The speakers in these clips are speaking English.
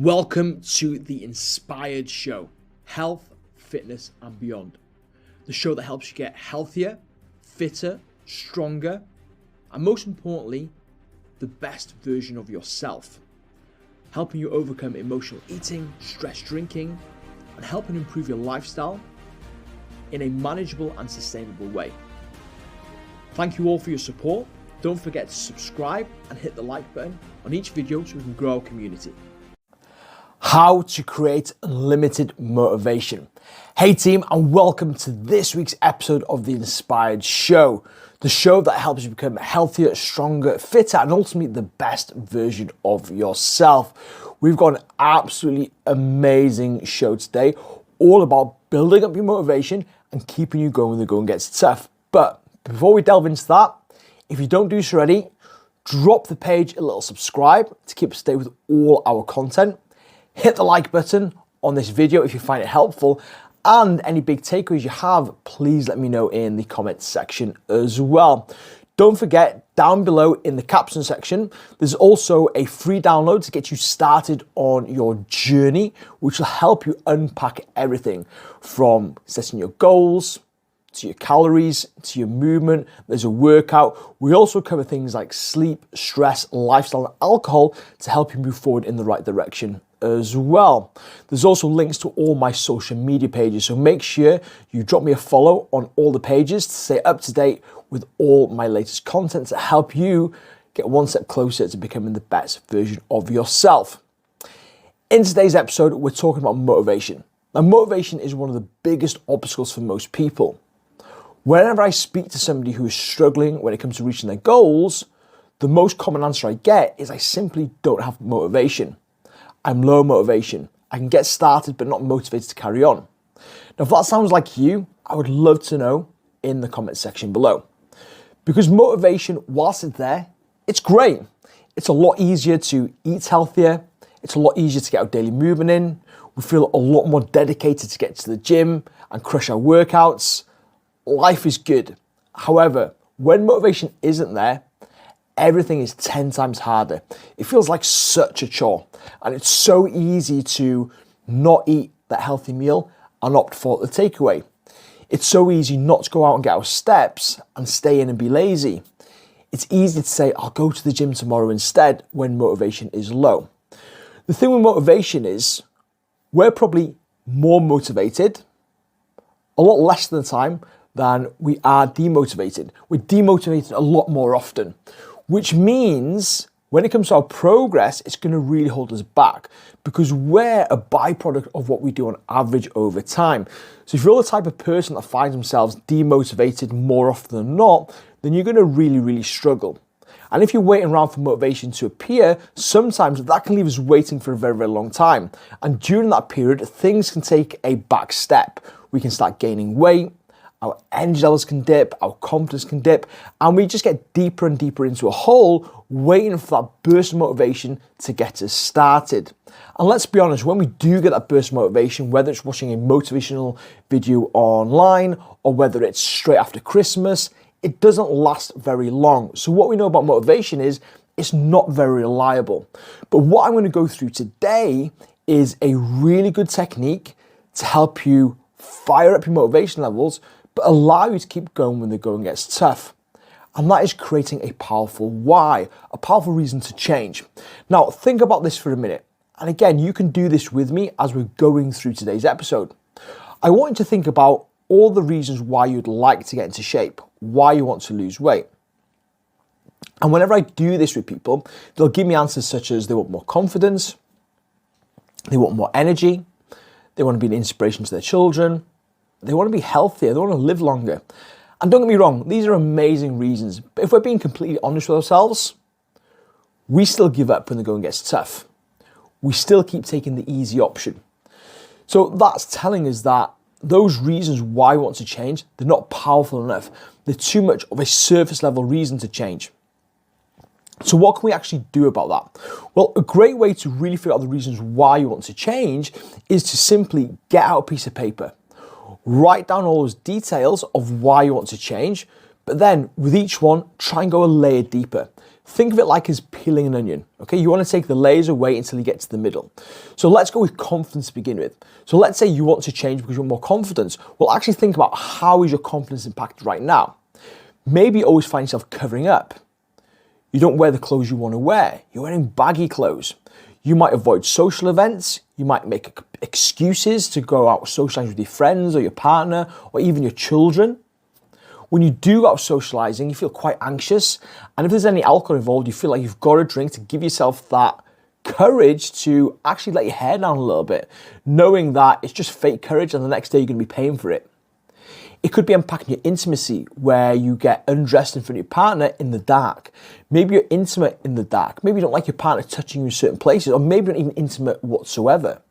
Welcome to the Inspired Show, health, fitness and beyond. The show that helps you get healthier, fitter, stronger, and most importantly, the best version of yourself. Helping you overcome emotional eating, stress drinking, and helping improve your lifestyle in a manageable and sustainable way. Thank you all for your support. Don't forget to subscribe and hit the like button on each video so we can grow our community. How to create unlimited motivation. Hey team, and welcome to this week's episode of the Inspired Show, the show that helps you become healthier, stronger, fitter, and ultimately the best version of yourself. We've got an absolutely amazing show today, all about building up your motivation and keeping you going when the going gets tough. But before we delve into that, if you don't do so already, drop the page a little subscribe to keep up to date with all our content. Hit the like button on this video if you find it helpful, and any big takeaways you have, please let me know in the comments section as well. Don't forget, down below in the caption section, there's also a free download to get you started on your journey, which will help you unpack everything from setting your goals, to your calories, to your movement. There's a workout. We also cover things like sleep, stress, lifestyle, and alcohol to help you move forward in the right direction as well. There's also links to all my social media pages, so make sure you drop me a follow on all the pages to stay up to date with all my latest content to help you get one step closer to becoming the best version of yourself. In today's episode, we're talking about motivation. Now, motivation is one of the biggest obstacles for most people. Whenever I speak to somebody who is struggling when it comes to reaching their goals, the most common answer I get is I simply don't have motivation. I'm low motivation. I can get started but not motivated to carry on. Now, if that sounds like you, I would love to know in the comment section below. Because motivation, whilst it's there, it's great. It's a lot easier to eat healthier. It's a lot easier to get our daily movement in. We feel a lot more dedicated to get to the gym and crush our workouts. Life is good. However, when motivation isn't there, everything is 10 times harder. It feels like such a chore, and it's so easy to not eat that healthy meal and opt for the takeaway. It's so easy not to go out and get our steps and stay in and be lazy. It's easy to say, I'll go to the gym tomorrow instead when motivation is low. The thing with motivation is we're probably more motivated a lot less of the time than we are demotivated. We're demotivated a lot more often, which means when it comes to our progress, it's going to really hold us back because we're a byproduct of what we do on average over time. So if you're the type of person that finds themselves demotivated more often than not, then you're going to really struggle. And if you're waiting around for motivation to appear, sometimes that can leave us waiting for a very long time. And during that period, things can take a back step. We can start gaining weight, our energy levels can dip, our confidence can dip, and we just get deeper and deeper into a hole, waiting for that burst of motivation to get us started. And let's be honest, when we do get that burst of motivation, whether it's watching a motivational video online or whether it's straight after Christmas, it doesn't last very long. So what we know about motivation is it's not very reliable. But what I'm going to go through today is a really good technique to help you fire up your motivation levels, but allow you to keep going when the going gets tough. And that is creating a powerful why, a powerful reason to change. Now, think about this for a minute. And again, you can do this with me as we're going through today's episode. I want you to think about all the reasons why you'd like to get into shape, why you want to lose weight. And whenever I do this with people, they'll give me answers such as they want more confidence, they want more energy, they want to be an inspiration to their children, they want to be healthier, they want to live longer. And don't get me wrong, these are amazing reasons. But if we're being completely honest with ourselves, we still give up when the going gets tough. We still keep taking the easy option. So that's telling us that those reasons why we want to change, they're not powerful enough. They're too much of a surface level reason to change. So what can we actually do about that? Well, a great way to really figure out the reasons why you want to change is to simply get out a piece of paper. Write down all those details of why you want to change, but then with each one, try and go a layer deeper. Think of it like as peeling an onion, okay? You want to take the layers away until you get to the middle. So let's go with confidence to begin with. So let's say you want to change because you want more confidence. Well, actually think about how is your confidence impacted right now? Maybe you always find yourself covering up. You don't wear the clothes you want to wear. You're wearing baggy clothes. You might avoid social events. You might make excuses to go out socializing with your friends or your partner or even your children. When you do go out socializing, you feel quite anxious. And if there's any alcohol involved, you feel like you've got to drink to give yourself that courage to actually let your hair down a little bit, knowing that it's just fake courage and the next day you're going to be paying for it. It could be impacting your intimacy, where you get undressed in front of your partner in the dark. Maybe you're intimate in the dark. Maybe you don't like your partner touching you in certain places, or maybe you're not even intimate whatsoever.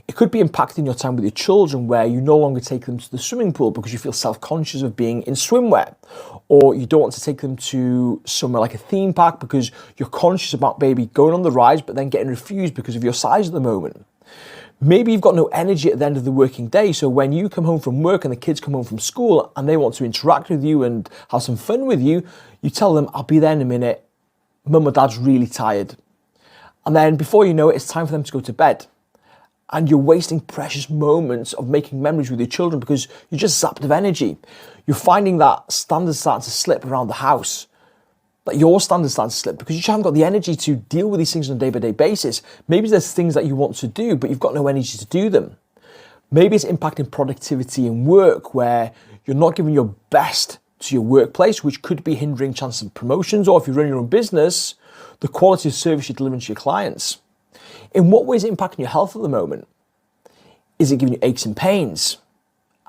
It could be impacting your time with your children, where you no longer take them to the swimming pool because you feel self-conscious of being in swimwear, or you don't want to take them to somewhere like a theme park because you're conscious about maybe going on the rides but then getting refused because of your size at the moment. Maybe you've got no energy at the end of the working day, so when you come home from work and the kids come home from school and they want to interact with you and have some fun with you, you tell them, I'll be there in a minute, mum or dad's really tired. And then before you know it, it's time for them to go to bed. And you're wasting precious moments of making memories with your children because you're just zapped of energy. You're finding that standards starting to slip around the house. That your standards starting to slip because you just haven't got the energy to deal with these things on a day-by-day basis. Maybe there's things that you want to do, but you've got no energy to do them. Maybe it's impacting productivity in work, where you're not giving your best to your workplace, which could be hindering chances of promotions, or if you run your own business, the quality of service you're delivering to your clients. In what way is it impacting your health at the moment? Is it giving you aches and pains?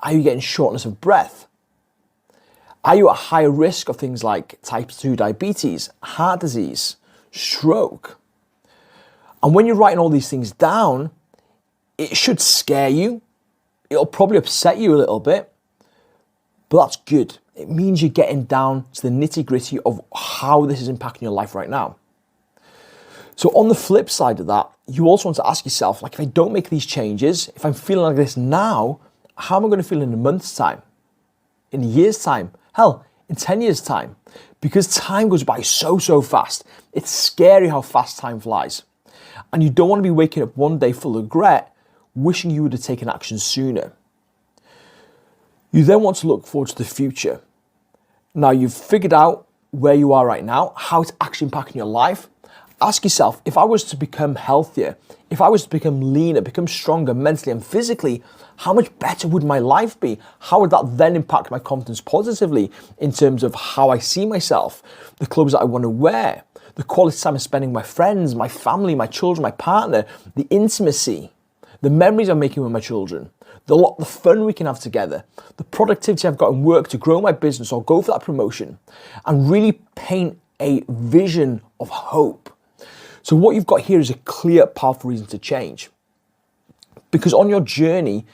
Are you getting shortness of breath? Are you at higher risk of things like type 2 diabetes, heart disease, stroke? And when you're writing all these things down, it should scare you. It'll probably upset you a little bit, but that's good. It means you're getting down to the nitty-gritty of how this is impacting your life right now. So on the flip side of that, you also want to ask yourself, like, if I don't make these changes, if I'm feeling like this now, how am I going to feel in a month's time? In a year's time? Hell, in 10 years' time? Because time goes by so fast. It's scary how fast time flies. And you don't want to be waking up one day full of regret, wishing you would have taken action sooner. You then want to look forward to the future. Now you've figured out where you are right now, how it's actually impacting your life. Ask yourself, if I was to become healthier, if I was to become leaner, become stronger mentally and physically, how much better would my life be? How would that then impact my confidence positively in terms of how I see myself, the clothes that I want to wear, the quality time I'm spending with my friends, my family, my children, my partner, the intimacy, the memories I'm making with my children, the fun we can have together, the productivity I've got in work to grow my business or go for that promotion, and really paint a vision of hope. So what you've got here is a clear, powerful reason to change. Because on your journey,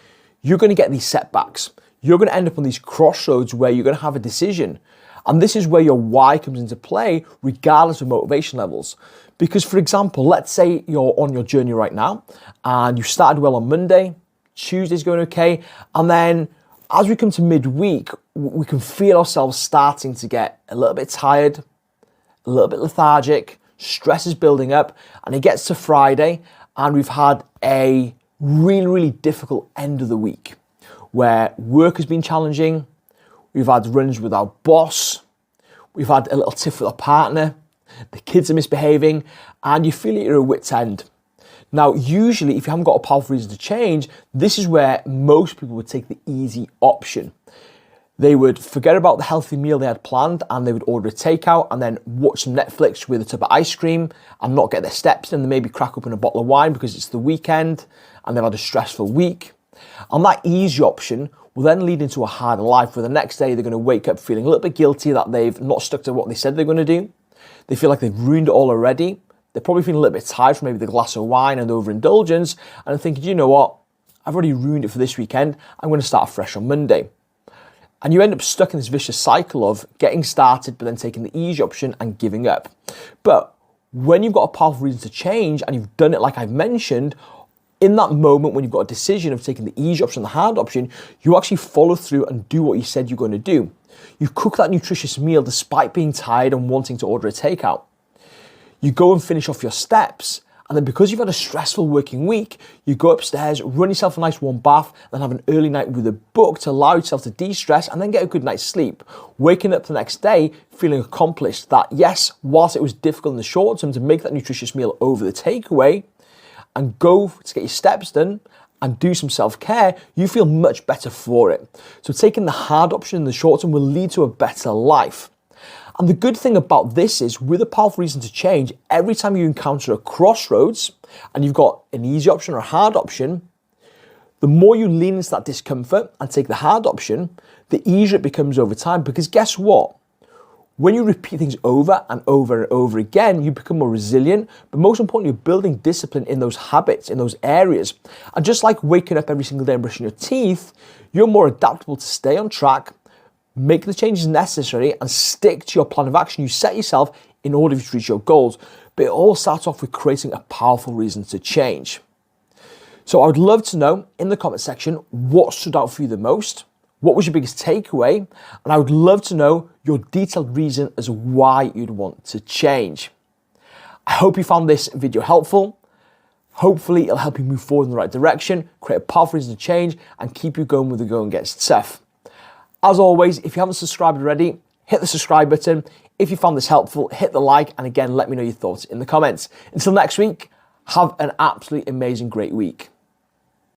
you're going to get these setbacks. You're going to end up on these crossroads where you're going to have a decision. And this is where your why comes into play, regardless of motivation levels. Because, for example, let's say you're on your journey right now and you started well on Monday, Tuesday's going okay, and then as we come to midweek, we can feel ourselves starting to get a little bit tired, a little bit lethargic, stress is building up, and it gets to Friday and we've had a really difficult end of the week where work has been challenging, we've had runs with our boss, we've had a little tiff with our partner, the kids are misbehaving, and you feel like you're at wit's end. Now, usually, if you haven't got a powerful reason to change, this is where most people would take the easy option. They would forget about the healthy meal they had planned and they would order a takeout and then watch some Netflix with a tub of ice cream and not get their steps in, and maybe crack open a bottle of wine because it's the weekend and they've had a stressful week. And that easy option will then lead into a harder life where the next day they're going to wake up feeling a little bit guilty that they've not stuck to what they said they're going to do. They feel like they've ruined it all already. They're probably feeling a little bit tired from maybe the glass of wine and overindulgence and thinking, you know what, I've already ruined it for this weekend, I'm going to start fresh on Monday. And you end up stuck in this vicious cycle of getting started but then taking the easy option and giving up. But when you've got a powerful reason to change and you've done it like I've mentioned, in that moment when you've got a decision of taking the easy option, the hard option, you actually follow through and do what you said you're going to do. You cook that nutritious meal despite being tired and wanting to order a takeout. You go and finish off your steps, and then because you've had a stressful working week, you go upstairs, run yourself a nice warm bath, then have an early night with a book to allow yourself to de-stress and then get a good night's sleep. Waking up the next day feeling accomplished that, yes, whilst it was difficult in the short term to make that nutritious meal over the takeaway and go to get your steps done and do some self-care, you feel much better for it. So taking the hard option in the short term will lead to a better life. And the good thing about this is, with a powerful reason to change, every time you encounter a crossroads and you've got an easy option or a hard option, the more you lean into that discomfort and take the hard option, the easier it becomes over time. Because guess what? When you repeat things over and over and over again, you become more resilient, but most importantly, you're building discipline in those habits, in those areas. And just like waking up every single day and brushing your teeth, you're more adaptable to stay on track, make the changes necessary, and stick to your plan of action you set yourself in order to reach your goals. But it all starts off with creating a powerful reason to change. So I would love to know in the comment section what stood out for you the most. What was your biggest takeaway? And I would love to know your detailed reason as why you'd want to change. I hope you found this video helpful. Hopefully it'll help you move forward in the right direction, create a powerful reason to change, and keep you going when the going gets tough. As always, if you haven't subscribed already, hit the subscribe button. If you found this helpful, hit the like, and again, let me know your thoughts in the comments. Until next week, have an absolutely amazing, great week.